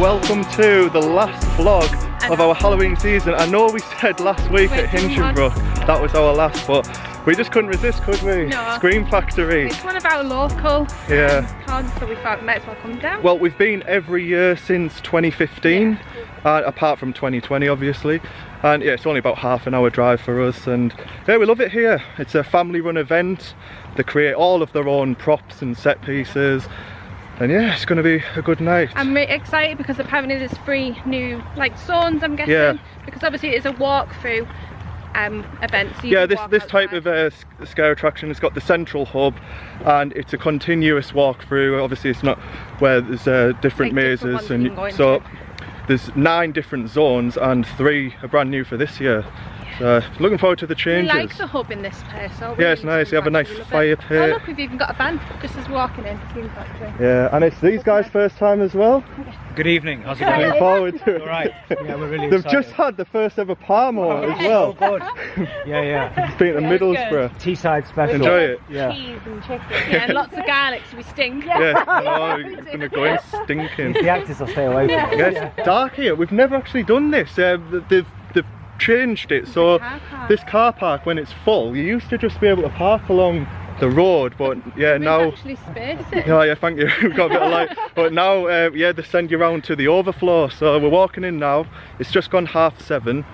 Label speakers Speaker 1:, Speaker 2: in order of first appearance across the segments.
Speaker 1: welcome to the last vlog of our Halloween season. I know we said last week at Hinchinbrook that was our last, but we just couldn't resist, could we?
Speaker 2: No.
Speaker 1: Scream Factory.
Speaker 2: It's one of our local cons, so we thought we might as well come down.
Speaker 1: Well, we've been every year since 2015, apart from 2020 obviously. And yeah, it's only about half an hour drive for us, and yeah, we love it here. It's a family run event. They create all of their own props and set pieces. And yeah, it's going to be a good night. I'm
Speaker 2: really excited because apparently there's 3 new zones, I'm guessing. Yeah. Because obviously it's a walk-through event. So
Speaker 1: yeah, this type of scare attraction has got the central hub, and it's a continuous walk-through. Obviously it's not where there's different mazes, and so there's 9 different zones, and 3 are brand new for this year. So looking forward to the changes.
Speaker 2: We like the hub in this place.
Speaker 1: Yeah, it's nice. You have a nice fire pit.
Speaker 2: Oh look, we've even got a van just as walking in.
Speaker 1: Yeah, and it's these guys' first time as well.
Speaker 3: Good evening. How's it going?
Speaker 1: Looking forward to it.
Speaker 3: All right. Yeah, we're really
Speaker 1: They've
Speaker 3: excited.
Speaker 1: just had the first ever Parmo as well.
Speaker 3: Oh, good. Yeah.
Speaker 1: It's been at Middlesbrough.
Speaker 3: Teesside special.
Speaker 1: Enjoy it.
Speaker 2: Yeah. Cheese and chicken. Yeah, and lots of garlic so we stink.
Speaker 1: Yeah, I know, we're going to go in stinking.
Speaker 3: The actors will stay away from it.
Speaker 1: Yeah, it's dark here. We've never actually done this. They've changed it, so this car park, when it's full, you used to just be able to park along the road, but yeah, now
Speaker 2: actually space it.
Speaker 1: Yeah, thank you. We've got a bit of light, but now yeah, they send you around to the overflow, so we're walking in now. It's just gone 7:30.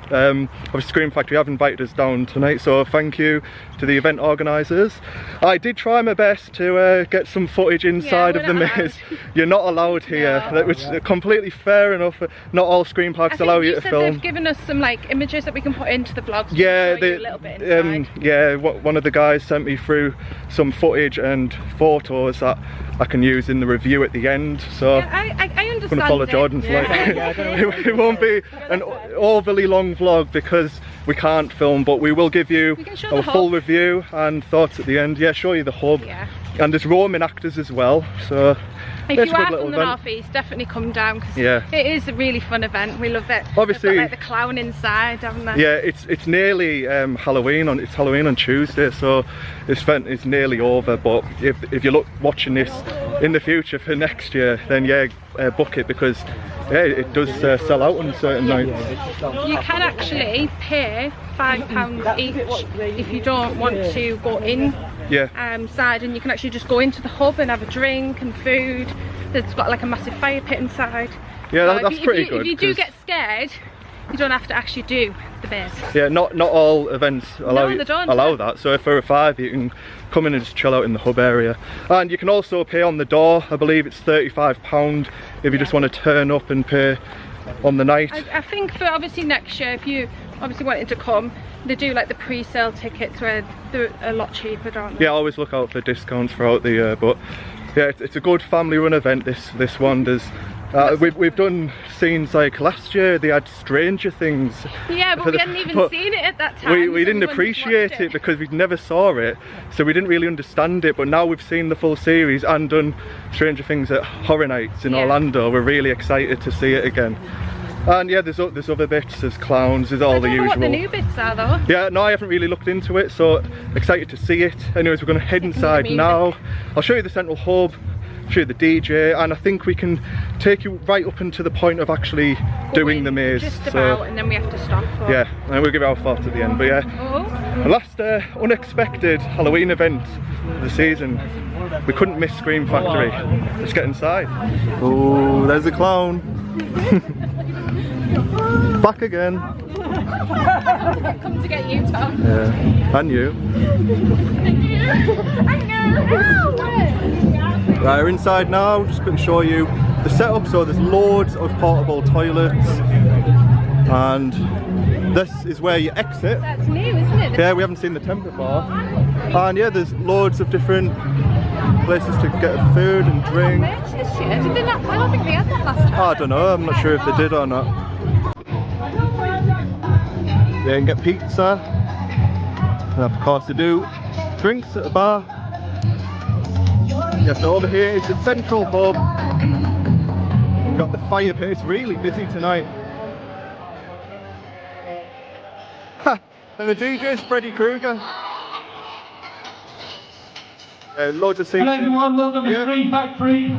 Speaker 1: Obviously Scream Factory have invited us down tonight, so thank you to the event organisers. I did try my best to get some footage inside of the maze. You're not allowed here.
Speaker 2: No.
Speaker 1: That was completely fair enough. Not all Scream parks allow you to film.
Speaker 2: They've given us some images that we can put into the vlogs.
Speaker 1: Yeah,
Speaker 2: a little bit inside.
Speaker 1: yeah, one of the guys sent me through some footage and photos that I can use in the review at the end. So
Speaker 2: yeah, I understand.
Speaker 1: I'm gonna follow Jordan's light. It won't be an overly long vlog because we can't film, but we will give you a full review and thoughts at the end. Yeah, show you the hub. Yeah. And there's roaming actors as well, so
Speaker 2: if you are from the northeast, definitely come down because it is a really fun event. We love it.
Speaker 1: Obviously,
Speaker 2: got, the clown inside, haven't they?
Speaker 1: Yeah, it's nearly Halloween on Tuesday, so this event is nearly over. But if you're watching this in the future for next year, then yeah, book it because yeah, it does sell out on certain nights.
Speaker 2: You can actually pay £5 each if you don't want to go in. Side, and you can actually just go into the hub and have a drink and food. There's got a massive fire pit inside.
Speaker 1: Yeah, that's pretty good.
Speaker 2: If you do get scared, you don't have to actually do the maze. Yeah,
Speaker 1: not all events allow that. So for a £5 you can come in and just chill out in the hub area. And you can also pay on the door. I believe it's £35 if you just want to turn up and pay on the night.
Speaker 2: I think for obviously next year, if you obviously wanted to come, they do the pre-sale tickets where they're a lot cheaper, don't they?
Speaker 1: Yeah, always look out for discounts throughout the year, but yeah, it's a good family run event, this one. There's we've done scenes like last year. They had Stranger Things. Yeah,
Speaker 2: but we hadn't even seen it at that time.
Speaker 1: We didn't appreciate it because we never saw it, so we didn't really understand it. But now we've seen the full series and done Stranger Things at Horror Nights in Orlando. We're really excited to see it again. And yeah, there's other bits, there's clowns, there's all the usual. I don't know what the
Speaker 2: new bits are though.
Speaker 1: Yeah, no, I haven't really looked into it, so excited to see it. Anyways, we're going to head inside now. I'll show you the central hub, show you the DJ, and I think we can take you right up into the point of actually doing the maze.
Speaker 2: Just about, and then we have to stop.
Speaker 1: Yeah, and we'll give our thoughts at the end, but yeah. The last unexpected Halloween event of the season. We couldn't miss Scream Factory. Let's get inside. Oh, there's a clown. Back again.
Speaker 2: Come to get you, Tom.
Speaker 1: Yeah, and you. Right, we're inside now. Just going to show you the setup. So there's loads of portable toilets, and this is where you exit.
Speaker 2: That's new, isn't it?
Speaker 1: Yeah, we haven't seen the tent before. And yeah, there's loads of different places to get food and drink.
Speaker 2: Did they not? I don't think they had that last time.
Speaker 1: I don't know, I'm not sure if they did or not. Yeah, you can get pizza. And of course they do drinks at a bar. Yeah, so over here is the central hub. We've got the fire pit, it's really busy tonight. Ha! And the DJ is Freddy Krueger. Loads of seats.
Speaker 4: Hello everyone, welcome to Scream Factory.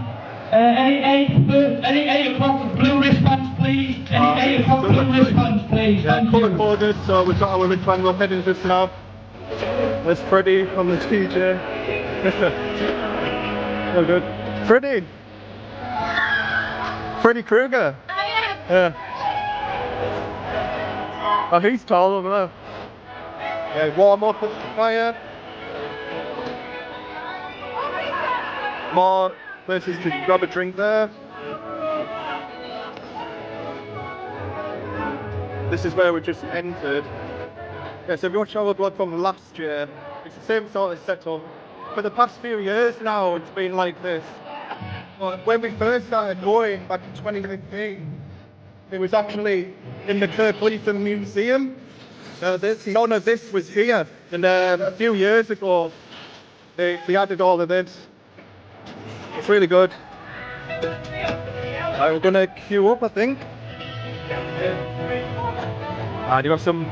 Speaker 4: Any 8 o'clock Blu-ray
Speaker 1: Yeah, colour coded, so we've got our rectangle heading just now. There's Freddy on the TJ. Oh good. Freddy! Freddy Krueger! Yeah. Oh, he's tall over there. Yeah, warm up at the fire. More places to grab a drink there. This is where we just entered. Yeah, so if you watch our vlog from last year, it's the same sort of setup. For the past few years now, it's been like this. But when we first started going back in 2015, it was actually in the Kirkleatham Museum. None of this was here. And a few years ago, they added all of this. It's really good. We're gonna queue up, I think. And you have some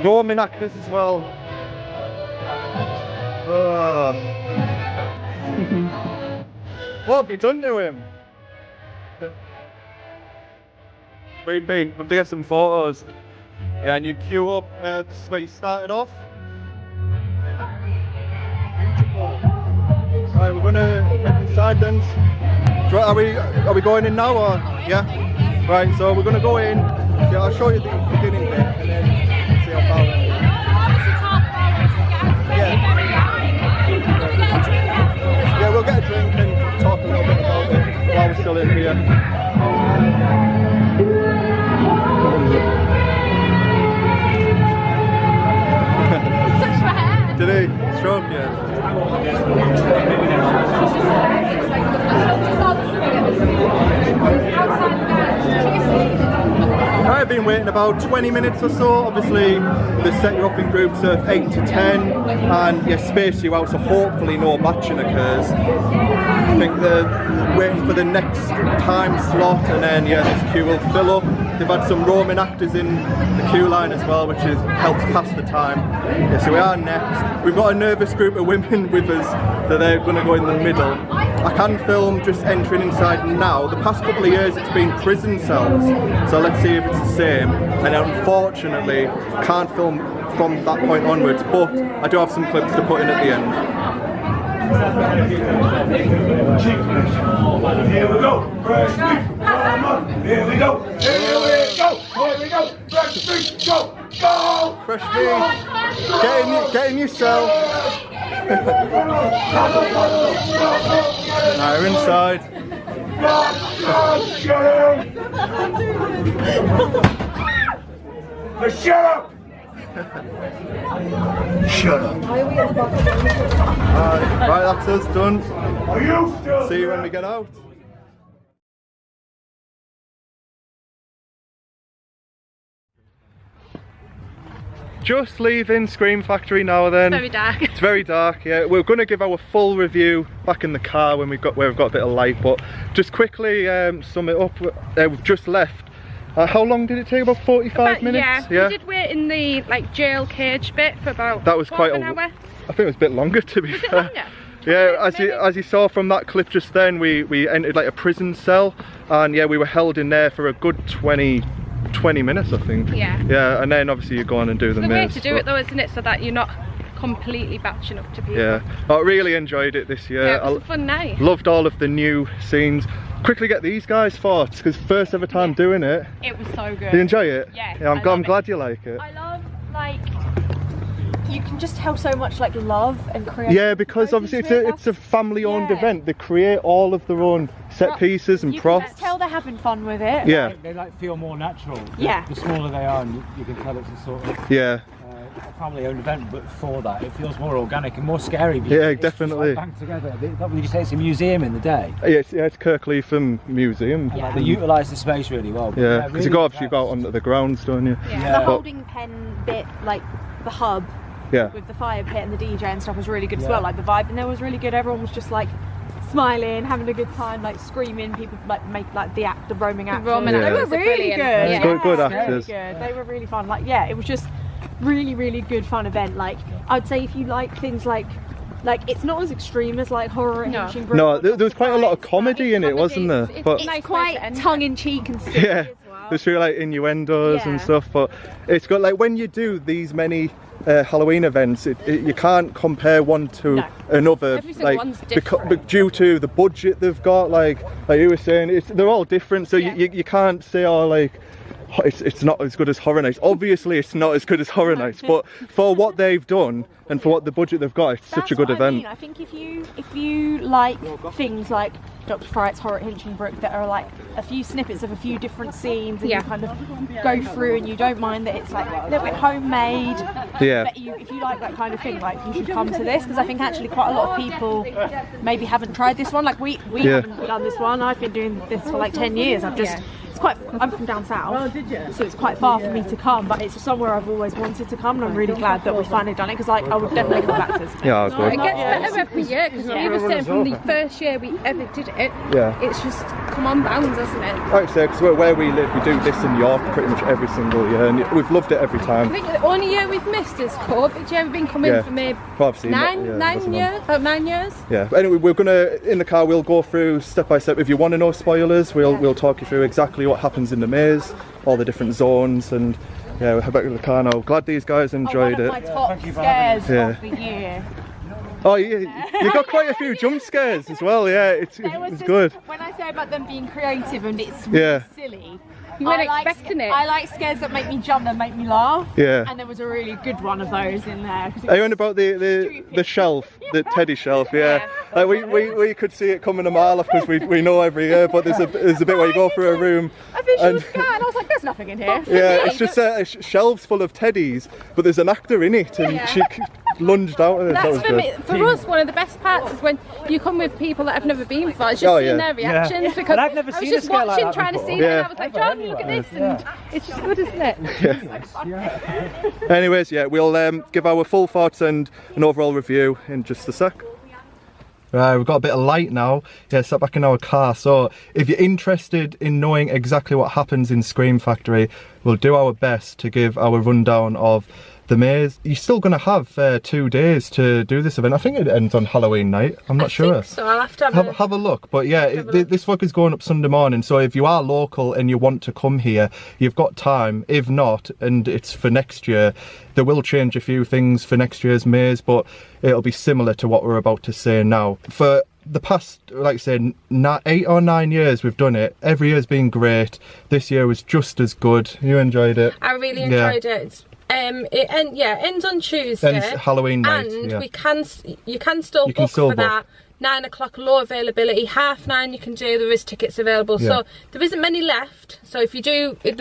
Speaker 1: Roman actors as well. Oh. What have you done to him? We'll get some photos. Yeah, and you queue up, that's where you started off. Right, we're gonna head inside then. Are we going in now or? Yeah? Right, so we're gonna go in. Yeah, I'll show you the beginning bit and then see how far. Yeah, we'll get a drink and talk a little bit about it while we're still in here. Did he? Stroke, yeah. I've been waiting about 20 minutes or so. Obviously, they set you up in groups of 8 to 10 and space you out so hopefully no batching occurs. I think they're waiting for the next time slot and then this queue will fill up. They've had some Roman actors in the queue line as well, which helps pass the time. Yeah, so we are next. We've got a nervous group of women with us that they're going to go in the middle. I can film just entering inside now. The past couple of years it's been prison cells, so let's see if it's the same. And unfortunately, can't film from that point onwards, but I do have some clips to put in at the end.
Speaker 4: Here we go, fresh meat, come on, here we go, here we go, here we go, fresh meat, go, go!
Speaker 1: Fresh meat, get in your cell. Now we're inside.
Speaker 4: Shut up! Shut up.
Speaker 1: Right, that's us done.
Speaker 4: Are you still
Speaker 1: See you when we get out. Just leaving Scream Factory now then.
Speaker 2: It's very dark.
Speaker 1: It's very dark, yeah. We're going to give our full review back in the car when we've got a bit of light, but just quickly sum it up. We've just left. How long did it take? About 45 minutes?
Speaker 2: Yeah, we did wait in the jail cage bit for about
Speaker 1: that was quite
Speaker 2: an hour.
Speaker 1: I think it was a bit longer to be fair.
Speaker 2: Longer?
Speaker 1: Yeah, as you saw from that clip just then, we entered like a prison cell, and yeah, we were held in there for a good 20 minutes, I think.
Speaker 2: Yeah.
Speaker 1: Yeah, and then obviously you go on and do the maze.
Speaker 2: The way to do it though, isn't it, so that you're not completely batching up to people.
Speaker 1: Yeah, I really enjoyed it this year.
Speaker 2: Yeah, it was a fun night.
Speaker 1: Loved all of the new scenes. Quickly get these guys' thoughts, because first ever time doing it.
Speaker 5: It was so good.
Speaker 1: Do you enjoy it?
Speaker 5: Yes,
Speaker 1: Yeah, I'm glad you like it.
Speaker 5: I love, you can just tell so much love and creativity.
Speaker 1: Yeah, because obviously it's a family-owned event. They create all of their own set pieces and props.
Speaker 5: You can tell they're having fun with it.
Speaker 1: Yeah.
Speaker 3: They feel more natural.
Speaker 5: Yeah.
Speaker 3: The smaller they are, and you can tell it's a sort of
Speaker 1: a
Speaker 3: family-owned event, but for that it feels more organic and more scary.
Speaker 1: Yeah, definitely.
Speaker 3: It's just like banged together. Would you say it's a museum in the day?
Speaker 1: Yeah, it's Kirkleatham Museum.
Speaker 5: Yeah.
Speaker 3: They utilise the space really well.
Speaker 1: Yeah, because you go out onto the grounds, don't you?
Speaker 5: Yeah. The holding pen bit, the hub.
Speaker 1: Yeah.
Speaker 5: With the fire pit and the DJ and stuff was really good as well. The vibe in there was really good. Everyone was just smiling, having a good time, screaming. People make the roaming actors. They were really good.
Speaker 1: Yeah. Good actors.
Speaker 5: Really good. They were really fun. It was just really good fun event. I'd say if you like things like it's not as extreme as horror and ancient group.
Speaker 1: No, there was quite a lot of comedy in it, wasn't there?
Speaker 5: It's quite tongue in cheek and silly as well.
Speaker 1: there's few like innuendos and stuff, but it's got like when you do these many Halloween events, you can't compare one to another, like due to the budget they've got. Like you were saying, they're all different, so you can't say, oh, like it's not as good as Horror Nights. Obviously it's not as good as Horror Nights, but for what they've done and for what the budget they've got, it's such a good event.
Speaker 5: I think if you like things like Dr. Fright's Horror at Hinchinbrook that are like a few snippets of a few different scenes, and you kind of go through and you don't mind that it's like a little bit homemade, but if you like that kind of thing, like you should come to this, because I think actually quite a lot of people maybe haven't tried this one. Like we haven't done this one. I've been doing this for like 10 years. I'm from down south, so it's quite far for me to come, but it's somewhere I've always wanted to come, and I'm really glad that we've finally done it, because like I would definitely come back to this.
Speaker 1: Yeah, I agree.
Speaker 2: It gets better every year, because we were saying from the first year we ever did it, it's just come on bounds, hasn't it?
Speaker 1: Like I say, because where we live, we do this in York pretty much every single year, and we've loved it every time.
Speaker 2: I think the only year we've missed is COVID. You've been coming for maybe about 9 years?
Speaker 1: Yeah, but anyway, we're gonna, in the car, we'll go through step by step. If you want to know spoilers, we'll talk you through exactly what happens in the maze, all the different zones, and we're back to the car now. Glad these guys enjoyed it.
Speaker 5: One of my top scares of the year.
Speaker 1: Oh, you got quite a few jump scares as well. Yeah, it's good.
Speaker 5: When I say about them being creative and it's really silly,
Speaker 2: you weren't expecting it.
Speaker 5: I like scares that make me jump, that make me laugh.
Speaker 1: Yeah.
Speaker 5: And there was a really good one of those in there.
Speaker 1: Are you on about the shelf, the teddy shelf? Yeah. Like we could see it coming a mile off, because we know every year. But there's a bit where you go through a room.
Speaker 5: And I was like, there's nothing in here.
Speaker 1: Yeah, it's just shelves full of teddies, but there's an actor in it, and she lunged out of it.
Speaker 2: That's for us, one of the best parts is when you come with people that have never been before. It's just seeing their reactions, because
Speaker 3: I've never seen
Speaker 2: I was just watching,
Speaker 3: like
Speaker 2: trying to see it, and I was like, John, look at this, and it's just good, isn't it?
Speaker 1: Anyways, we'll give our full thoughts and an overall review in just a sec. Right, we've got a bit of light now, sat back in our car, so if you're interested in knowing exactly what happens in Scream Factory, we'll do our best to give our rundown of the maze. You're still going to have 2 days to do this event. I think it ends on Halloween night. I'm not sure.
Speaker 2: So I'll have to
Speaker 1: have a look. But yeah, this vlog is going up Sunday morning. So if you are local and you want to come here, you've got time. If not, and it's for next year, they will change a few things for next year's maze, but it'll be similar to what we're about to say now. For the past, like I say, 8 or 9 years we've done it. Every year's been great. This year was just as good. You enjoyed it?
Speaker 2: I really enjoyed it. It ends on Tuesday.
Speaker 1: Ends Halloween night.
Speaker 2: And you can still book for that. 9 o'clock, low availability. 9:30 you can do. There is tickets available, so there isn't many left. So if the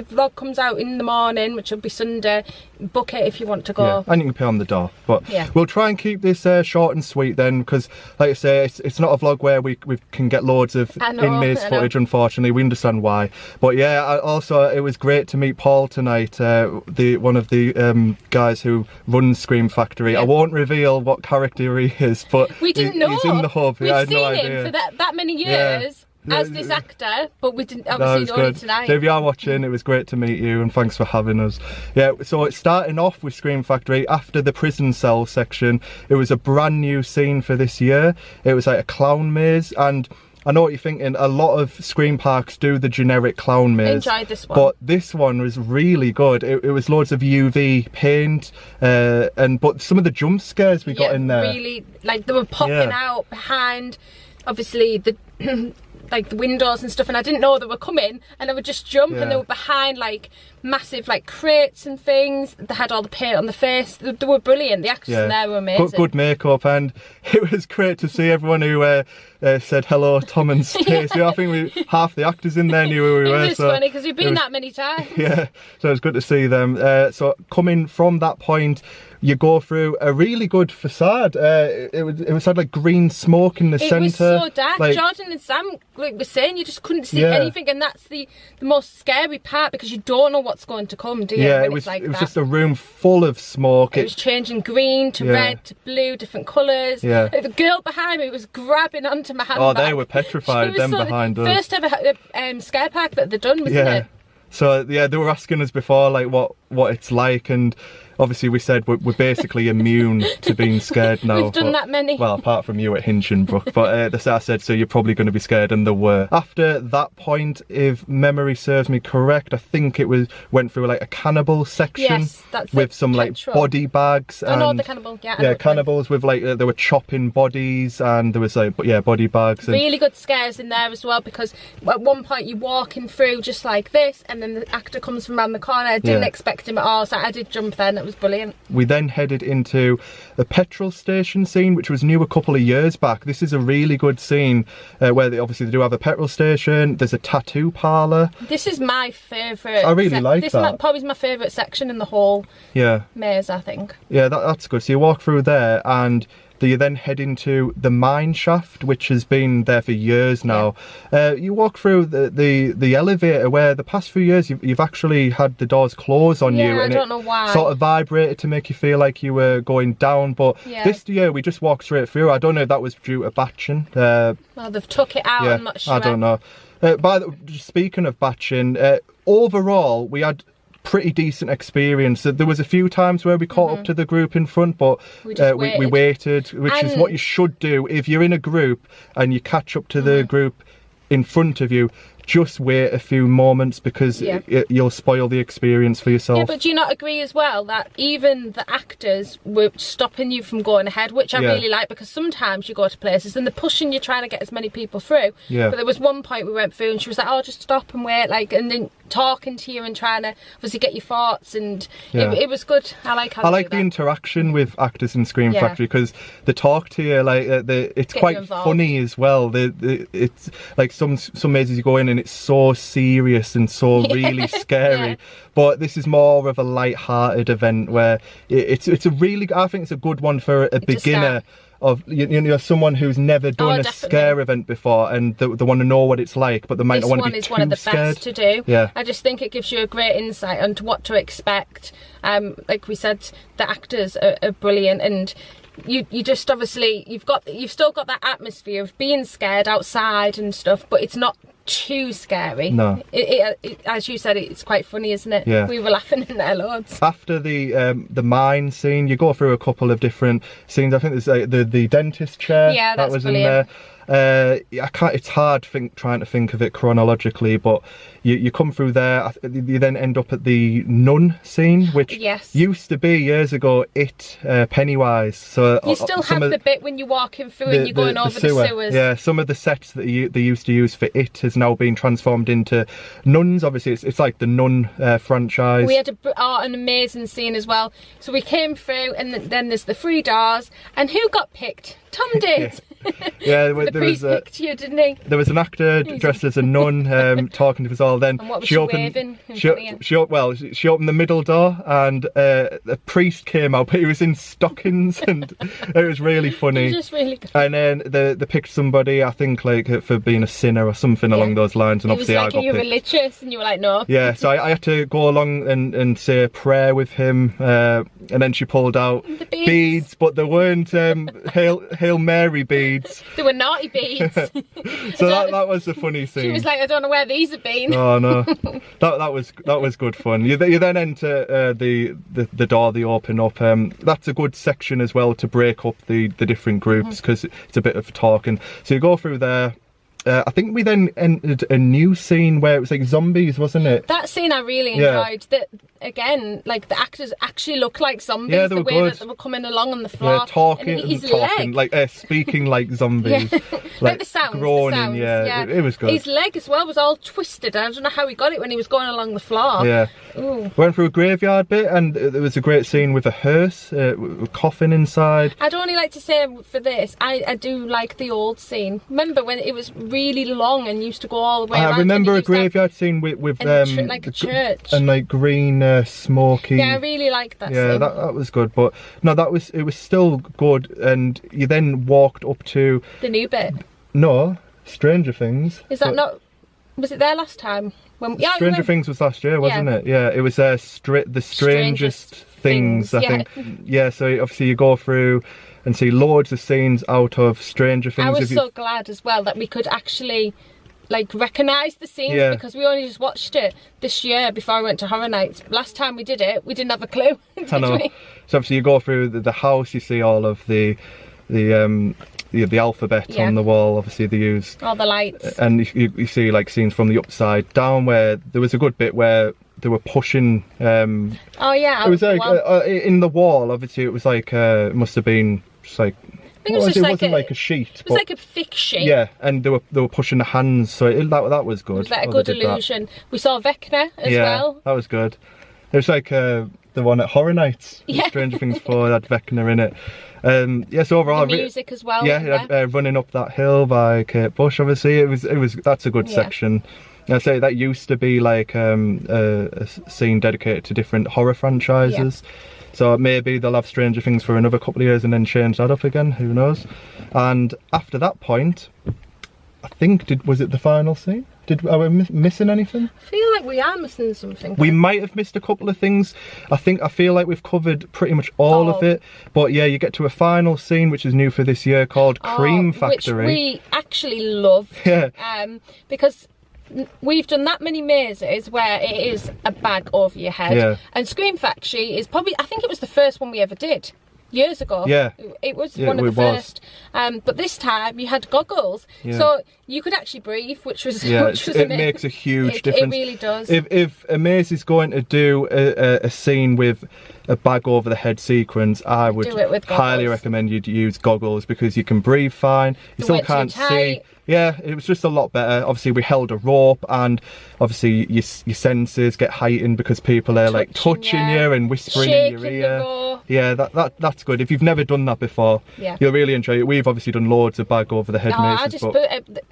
Speaker 2: vlog comes out in the morning, which will be Sunday, book it if you want to go.
Speaker 1: And you can pay on the door. But we'll try and keep this short and sweet then, because like I say, it's not a vlog where we can get loads of in-maze footage, unfortunately. We understand why. But yeah, also it was great to meet Paul tonight, one of the guys who runs Scream Factory. I won't reveal what character he is, but
Speaker 2: we didn't know.
Speaker 1: He's in the hub.
Speaker 2: We've seen him for that many years. As this actor, but we didn't obviously know him tonight.
Speaker 1: So if you are watching, it was great to meet you, and thanks for having us. Yeah, so it's starting off with Scream Factory after the prison cell section. It was a brand new scene for this year. It was like a clown maze, and I know what you're thinking, a lot of Scream parks do the generic clown maze.
Speaker 2: Enjoyed this one.
Speaker 1: But this one was really good. It was loads of UV paint, but some of the jump scares we got in there.
Speaker 2: Really, like they were popping out behind, obviously, the like the windows and stuff, and I didn't know they were coming, and they would just jump, and they were behind like massive like crates and things. They had all the paint on the face. They were brilliant. The actors in there were amazing.
Speaker 1: Good makeup, and it was great to see everyone who said hello, Tom and Stace. I think half the actors in there knew who we were.
Speaker 2: It was funny because we've been that many times.
Speaker 1: Yeah, so it was good to see them. So coming from that point, you go through a really good facade. It was had like green smoke in the centre. It was so
Speaker 2: dark. Like, Jordan and Sam were saying you just couldn't see anything, and that's the most scary part, because you don't know what's going to come, do you?
Speaker 1: Yeah, it was just a room full of smoke.
Speaker 2: It was changing green to red to blue, different colours. Yeah. The girl behind me was grabbing onto my handbag.
Speaker 1: Oh, they were petrified, them behind us.
Speaker 2: First ever scare park that they'd done, wasn't it?
Speaker 1: So yeah, they were asking us before like what what it's like, and obviously we said we're basically immune to being scared now.
Speaker 2: We've done that many.
Speaker 1: Well, apart from you at Hinchinbrook, but I said, so you're probably going to be scared, and there were. After that point, if memory serves me correct, I think it went through like a cannibal section.
Speaker 2: Yes, that's
Speaker 1: with some
Speaker 2: Petrol.
Speaker 1: like body bags.
Speaker 2: Oh no, the cannibal, yeah.
Speaker 1: Yeah, cannibals with like, they were chopping bodies, and there was like, yeah, body bags. And
Speaker 2: really good scares in there as well, because at one point you're walking through just like this, and then the actor comes from around the corner. I didn't expect him at all, so I did jump then. It was brilliant.
Speaker 1: We then headed into the petrol station scene, which was new a couple of years back. This is a really good scene where obviously they do have a petrol station. There's a tattoo parlour.
Speaker 2: This is my favourite.
Speaker 1: I really like
Speaker 2: this.
Speaker 1: that.
Speaker 2: This probably is my favourite section in the whole maze, I think.
Speaker 1: Yeah, that's good. So you walk through there, and you then head into the mine shaft, which has been there for years now. You walk through the elevator, where the past few years you've actually had the doors close on you, and
Speaker 2: I don't know why.
Speaker 1: Sort of vibrated to make you feel like you were going down. But this year we just walked straight through. I don't know if that was due to batching.
Speaker 2: Well, they've took it out. I'm not sure.
Speaker 1: I don't know. Speaking of batching, overall we had pretty decent experience. There was a few times where we caught up to the group in front, but we waited, which is what you should do if you're in a group and you catch up to the group in front of you. Just wait a few moments, because you'll spoil the experience for yourself.
Speaker 2: Yeah, but do you not agree as well that even the actors were stopping you from going ahead, which I really like, because sometimes you go to places and they're pushing you, trying to get as many people through. But there was one point we went through and she was like, oh, just stop and wait, like, and then talking to you and trying to obviously get your thoughts, and it was good. I like how I like
Speaker 1: the interaction with actors in Scream Factory, because they talk to you, like it's
Speaker 2: get
Speaker 1: quite funny as well. It's like some mazes you go in and it's so serious and so really scary, but this is more of a light-hearted event where it's a really, I think it's a good one for a beginner. Of someone who's never done a scare event before, and they want to know what it's like, but they might not want to be too scared. This one is one of the best to do. Yeah, I just think it gives you a great insight onto what to expect. Like we said, the actors are brilliant, and you just obviously you've still got that atmosphere of being scared outside and stuff, but it's not too scary. No, it, as you said, it's quite funny, isn't it? Yeah, we were laughing in there loads. After the mine scene, you go through a couple of different scenes. I think there's the dentist chair.
Speaker 2: Yeah,
Speaker 1: that was
Speaker 2: brilliant.
Speaker 1: In there. It's hard trying to think of it chronologically, but you come through there. You then end up at the nun scene, which used to be years ago Pennywise. So
Speaker 2: you still have the bit when you're walking through and you're going over the sewers.
Speaker 1: Yeah, some of the sets that they used to use for it has now been transformed into nuns. Obviously it's like the Nun franchise. We had
Speaker 2: an amazing scene as well. So we came through, and then there's the 3 doors, and who got picked? Tom did.
Speaker 1: Yeah,
Speaker 2: there was you, didn't he?
Speaker 1: There was an actor dressed as a nun talking to us all. Then
Speaker 2: and what was she waving?
Speaker 1: She opened the middle door, and a priest came out, but he was in stockings, and it was really funny.
Speaker 2: It was just really good.
Speaker 1: And then they picked somebody, I think, like for being a sinner or something along those lines, and obviously I got picked. You're religious,
Speaker 2: and you were like, no.
Speaker 1: Yeah, so I had to go along and say a prayer with him, and then she pulled out
Speaker 2: the beads,
Speaker 1: but there weren't Hail Mary beads.
Speaker 2: They were naughty beads.
Speaker 1: So that was a funny scene.
Speaker 2: She was like, I don't know where these have been.
Speaker 1: Oh no, that was good fun. You then enter the door, they open up. That's a good section as well to break up the different groups, because it's a bit of talking. So you go through there. I think we then entered a new scene where it was like zombies, wasn't it?
Speaker 2: That scene I really enjoyed. That again, like the actors actually look like zombies.
Speaker 1: Yeah, they were good.
Speaker 2: That they were coming along on the floor.
Speaker 1: Yeah, talking, like speaking like zombies.
Speaker 2: like the sounds.
Speaker 1: Groaning, yeah. It was good.
Speaker 2: His leg as well was all twisted. I don't know how he got it when he was going along the floor.
Speaker 1: Yeah.
Speaker 2: Ooh.
Speaker 1: Went through a graveyard bit, and there was a great scene with a hearse, with a coffin inside.
Speaker 2: I'd only like to say for this, I do like the old scene. Remember when it was really long and used to go all the way around?
Speaker 1: I remember a graveyard scene with
Speaker 2: like a church
Speaker 1: and like green smoky.
Speaker 2: Yeah, I really liked that.
Speaker 1: Yeah, that was good, but no, it was still good. And you then walked up to
Speaker 2: the new bit.
Speaker 1: No, Stranger Things.
Speaker 2: Is that not? Was it there last time?
Speaker 1: Stranger Things was last year, wasn't it? Yeah, it was the Strangest Things, I think. Yeah, so obviously you go through and see loads of scenes out of Stranger Things.
Speaker 2: I was so glad as well that we could actually like recognise the scenes because we only just watched it this year before I went to Horror Nights. Last time we did it, we didn't have a clue.
Speaker 1: I know. So obviously you go through the house, you see all of the alphabet on the wall. Obviously they use
Speaker 2: all the lights,
Speaker 1: and you see like scenes from the upside down where there was a good bit where they were pushing.
Speaker 2: Oh yeah,
Speaker 1: it was like in the wall. Obviously it was like it must have been just like.
Speaker 2: It wasn't
Speaker 1: like a sheet.
Speaker 2: It was like a thick sheet.
Speaker 1: Yeah, and they were pushing the hands, so that was good.
Speaker 2: It was like a good illusion. We saw Vecna as well. Yeah,
Speaker 1: that was good. It was like the one at Horror Nights.
Speaker 2: Yeah.
Speaker 1: Stranger Things 4 had Vecna in it. Yes, overall.
Speaker 2: The music as well.
Speaker 1: Yeah, running up that hill by Kate Bush. Obviously, it was. That's a good section. I say that used to be like a scene dedicated to different horror franchises. Yeah. So maybe they'll have Stranger Things for another couple of years and then change that up again, who knows. And after that point, I think, was it the final scene? Are we missing anything?
Speaker 2: I feel like we are missing something.
Speaker 1: We might have missed a couple of things. I feel like we've covered pretty much all of it. But yeah, you get to a final scene, which is new for this year, called Cream Factory.
Speaker 2: Which we actually loved.
Speaker 1: Yeah.
Speaker 2: Because we've done that many mazes where it is a bag over your head, and Scream Factory is probably, I think it was the first one we ever did years ago.
Speaker 1: Yeah,
Speaker 2: it was one of the first. But this time you had goggles, so you could actually breathe, which was
Speaker 1: it makes a huge difference.
Speaker 2: It really does.
Speaker 1: If a maze is going to do a scene with a bag over the head sequence, I would highly recommend you to use goggles, because you can breathe fine, you still can't see. Yeah, it was just a lot better. Obviously we held a rope, and obviously your senses get heightened because people are like touching you and whispering in your ear. Yeah, that's good. If you've never done that before, you'll really enjoy it. We've obviously done loads of bag over the head mazes.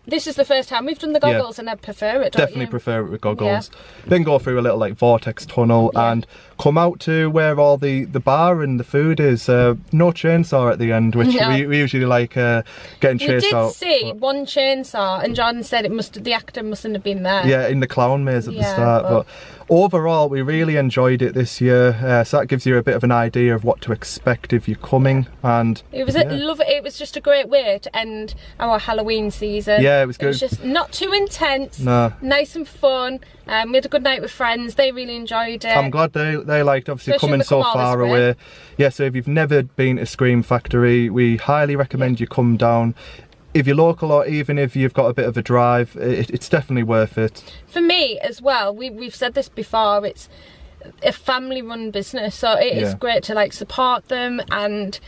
Speaker 2: This is the first time we've done the goggles, and I prefer it.
Speaker 1: Definitely prefer it with goggles. Then go through a little like vortex tunnel and come out to where all the bar and the food is. No chainsaw at the end, which we usually like getting chased out.
Speaker 2: We did see one chainsaw, and Jordan said the actor mustn't have been there.
Speaker 1: Yeah, in the clown maze at the start. But overall, we really enjoyed it this year. So that gives you a bit of an idea of what to expect if you're coming. And
Speaker 2: it was it was just a great way to end our Halloween season.
Speaker 1: Yeah, it was good.
Speaker 2: It was just not too intense. No. Nice and fun. We had a good night with friends. They really enjoyed it.
Speaker 1: I'm glad they liked, obviously, coming so far away. Yeah, so if you've never been to Scream Factory, we highly recommend you come down. If you're local, or even if you've got a bit of a drive, it's definitely worth it. For
Speaker 2: me as well, we've said this before, it's a family run business, so it is great to like support them, and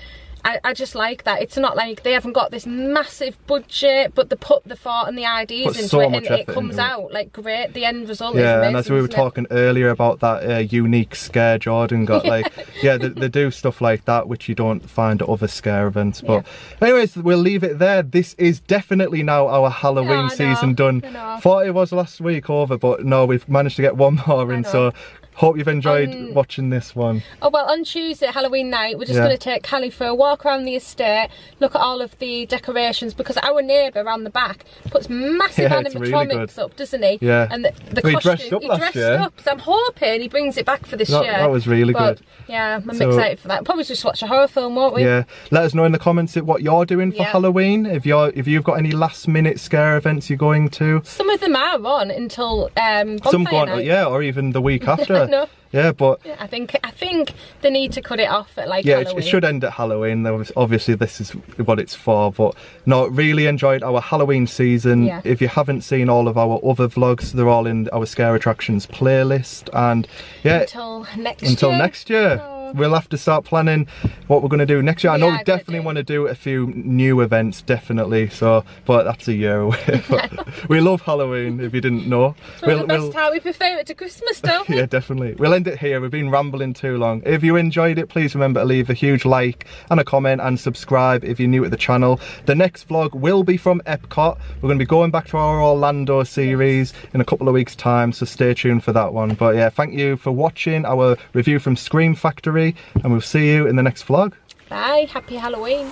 Speaker 2: I just like that. It's not like they haven't got this massive budget, but they put the thought and the ideas into it, and it comes out like great. The end result is amazing. And as we were talking earlier about that unique scare Jordan got, like, they do stuff like that which you don't find at other scare events. But anyways, we'll leave it there. This is definitely now our Halloween season done. Thought it was last week over, but no, we've managed to get one more in. So hope you've enjoyed watching this one. Oh well, on Tuesday, Halloween night, we're just going to take Callie for a walk around the estate, look at all of the decorations, because our neighbour around the back puts massive animatronics up, doesn't he? Yeah. And the costume, he dressed up, so I'm hoping he brings it back for this year. That was really good. Yeah, I'm excited for that. Probably just watch a horror film, won't we? Yeah. Let us know in the comments what you're doing for Halloween. If you've got any last minute scare events you're going to. Some of them are on until some go on, or even the week after. No. Yeah, but I think they need to cut it off at like Halloween. It should end at Halloween. Obviously this is what it's for, but no, really enjoyed our Halloween season. If you haven't seen all of our other vlogs, they're all in our scare attractions playlist. And until next year. We'll have to start planning what we're going to do next year. I know we definitely want to do a few new events, definitely. So, but that's a year away. We love Halloween, if you didn't know. It's the best time. We prefer it to Christmas, don't we? Yeah, definitely. We'll end it here. We've been rambling too long. If you enjoyed it, please remember to leave a huge like and a comment, and subscribe if you're new to the channel. The next vlog will be from Epcot. We're going to be going back to our Orlando series in a couple of weeks' time, so stay tuned for that one. But yeah, thank you for watching our review from Scream Factory, and we'll see you in the next vlog. Bye, happy Halloween.